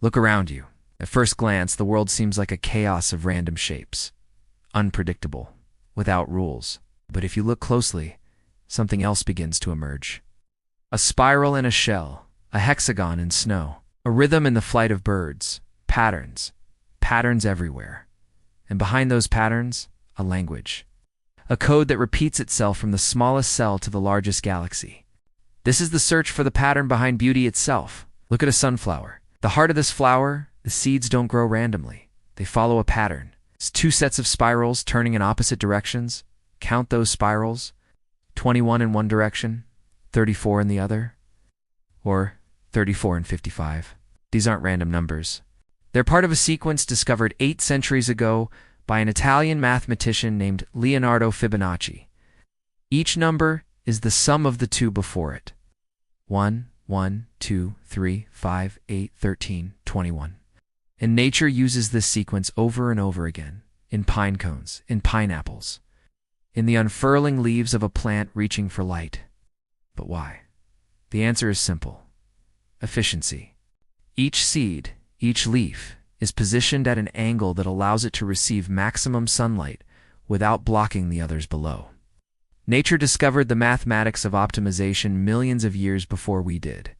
Look around you. At first glance, the world seems like a chaos of random shapes. Unpredictable, without rules. But if you look closely, something else begins to emerge. A spiral in a shell, a hexagon in snow, a rhythm in the flight of birds, patterns everywhere. And behind those patterns, a language. A code that repeats itself from the smallest cell to the largest galaxy. This is the search for the pattern behind beauty itself. Look at a sunflower. The heart of this flower, the seeds don't grow randomly. They follow a pattern. It's two sets of spirals turning in opposite directions. Count those spirals. 21 in one direction, 34 in the other, or 34 and 55. These aren't random numbers. They're part of a sequence discovered 8 centuries ago by an Italian mathematician named Leonardo Fibonacci. Each number is the sum of the two before it. 1, 1, 2, 3, 5, 8, 13, 21. And nature uses this sequence over and over again, in pine cones, in pineapples, in the unfurling leaves of a plant reaching for light. But why? The answer is simple. Efficiency. Each seed, each leaf, is positioned at an angle that allows it to receive maximum sunlight without blocking the others below. Nature discovered the mathematics of optimization millions of years before we did.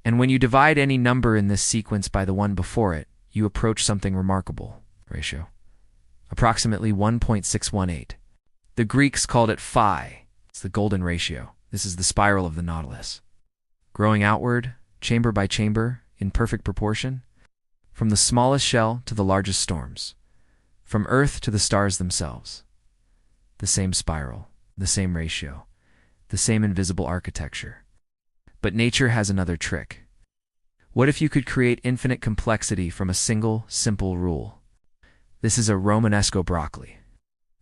And when you divide any number in this sequence by the one before it, you approach something remarkable. Ratio. Approximately 1.618. The Greeks called it phi. It's the golden ratio. This is the spiral of the nautilus. Growing outward, chamber by chamber, in perfect proportion, from the smallest shell to the largest storms, from Earth to the stars themselves. The same spiral, the same ratio, the same invisible architecture. But nature has another trick. What if you could create infinite complexity from a single, simple rule? This is a Romanesco broccoli,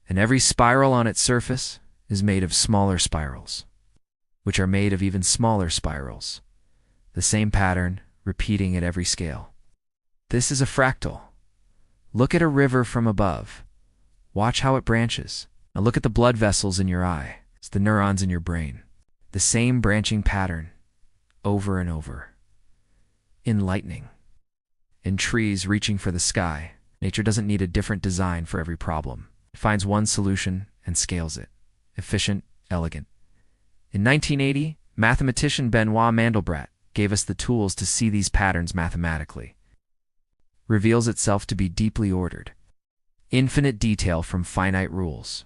and every spiral on its surface is made of smaller spirals, which are made of even smaller spirals. The same pattern, repeating at every scale. This is a fractal. Look at a river from above. Watch how it branches. Now look at the blood vessels in your eye. It's the neurons in your brain. The same branching pattern, over and over. In lightning. In trees reaching for the sky, nature doesn't need a different design for every problem. It finds one solution and scales it. Efficient, elegant. In 1980, mathematician Benoit Mandelbrot gave us the tools to see these patterns mathematically. Reveals itself to be deeply ordered. Infinite detail from finite rules.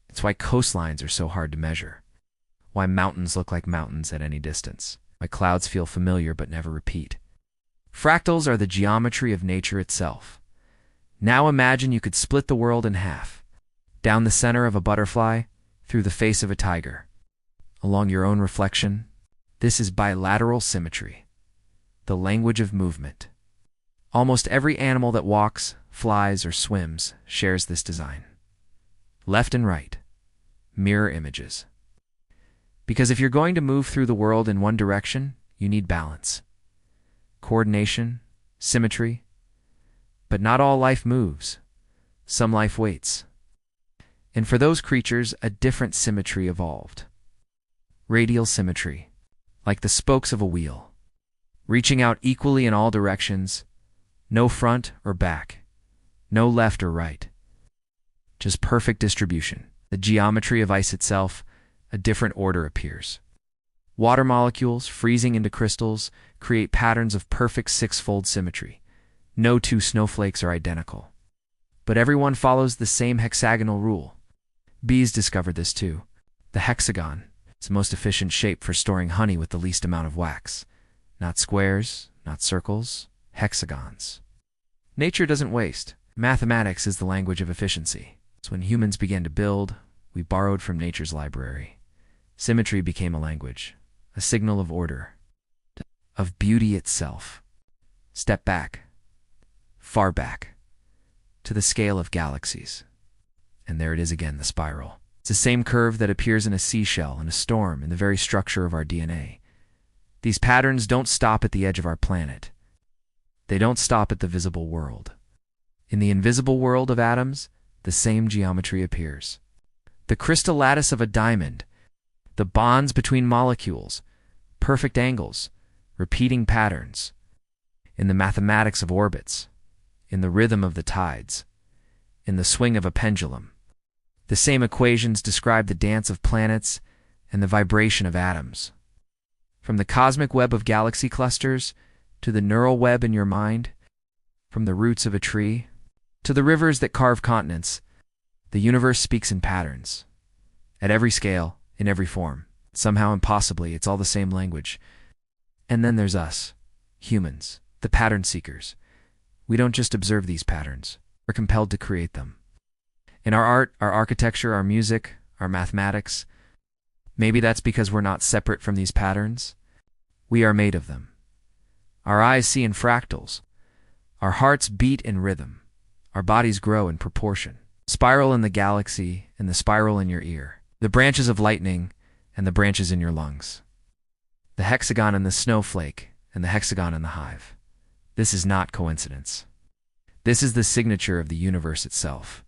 It's why coastlines are so hard to measure. Why mountains look like mountains at any distance. Why clouds feel familiar but never repeat. Fractals are the geometry of nature itself. Now imagine you could split the world in half. Down the center of a butterfly, through the face of a tiger. Along your own reflection. This is bilateral symmetry. The language of movement. Almost every animal that walks, flies, or swims shares this design. Left and right. Mirror images. Because if you're going to move through the world in one direction, you need balance. Coordination, symmetry. But not all life moves. Some life waits. And for those creatures, a different symmetry evolved. Radial symmetry, like the spokes of a wheel, reaching out equally in all directions, no front or back, no left or right. Just perfect distribution. The geometry of ice itself, a different order appears. Water molecules, freezing into crystals, create patterns of perfect six-fold symmetry. No two snowflakes are identical. But everyone follows the same hexagonal rule. Bees discovered this too. The hexagon. It's the most efficient shape for storing honey with the least amount of wax. Not squares, not circles, hexagons. Nature doesn't waste. Mathematics is the language of efficiency. So when humans began to build, we borrowed from nature's library. Symmetry became a language, a signal of order, of beauty itself. Step back, far back, to the scale of galaxies. And there it is again, the spiral. It's the same curve that appears in a seashell, in a storm, in the very structure of our DNA. These patterns don't stop at the edge of our planet. They don't stop at the visible world. In the invisible world of atoms, the same geometry appears. The crystal lattice of a diamond, the bonds between molecules, perfect angles, repeating patterns. in the mathematics of orbits, in the rhythm of the tides, in the swing of a pendulum. The same equations describe the dance of planets and the vibration of atoms. From the cosmic web of galaxy clusters to the neural web in your mind, from the roots of a tree to the rivers that carve continents, the universe speaks in patterns. At every scale, in every form. Somehow impossibly, it's all the same language. And then there's us, humans, the pattern seekers. We don't just observe these patterns. We're compelled to create them. In our art, our architecture, our music, our mathematics, maybe that's because we're not separate from these patterns. We are made of them. Our eyes see in fractals. Our hearts beat in rhythm. Our bodies grow in proportion. Spiral in the galaxy and the spiral in your ear. The branches of lightning and the branches in your lungs. The hexagon and the snowflake and the hexagon in the hive. This is not coincidence. This is the signature of the universe itself.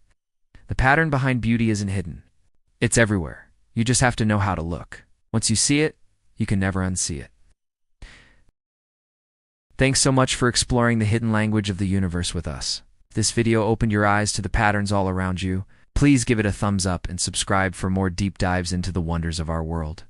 The pattern behind beauty isn't hidden. It's everywhere. You just have to know how to look. Once you see it, you can never unsee it. Thanks so much for exploring the hidden language of the universe with us. If this video opened your eyes to the patterns all around you, please give it a thumbs up and subscribe for more deep dives into the wonders of our world.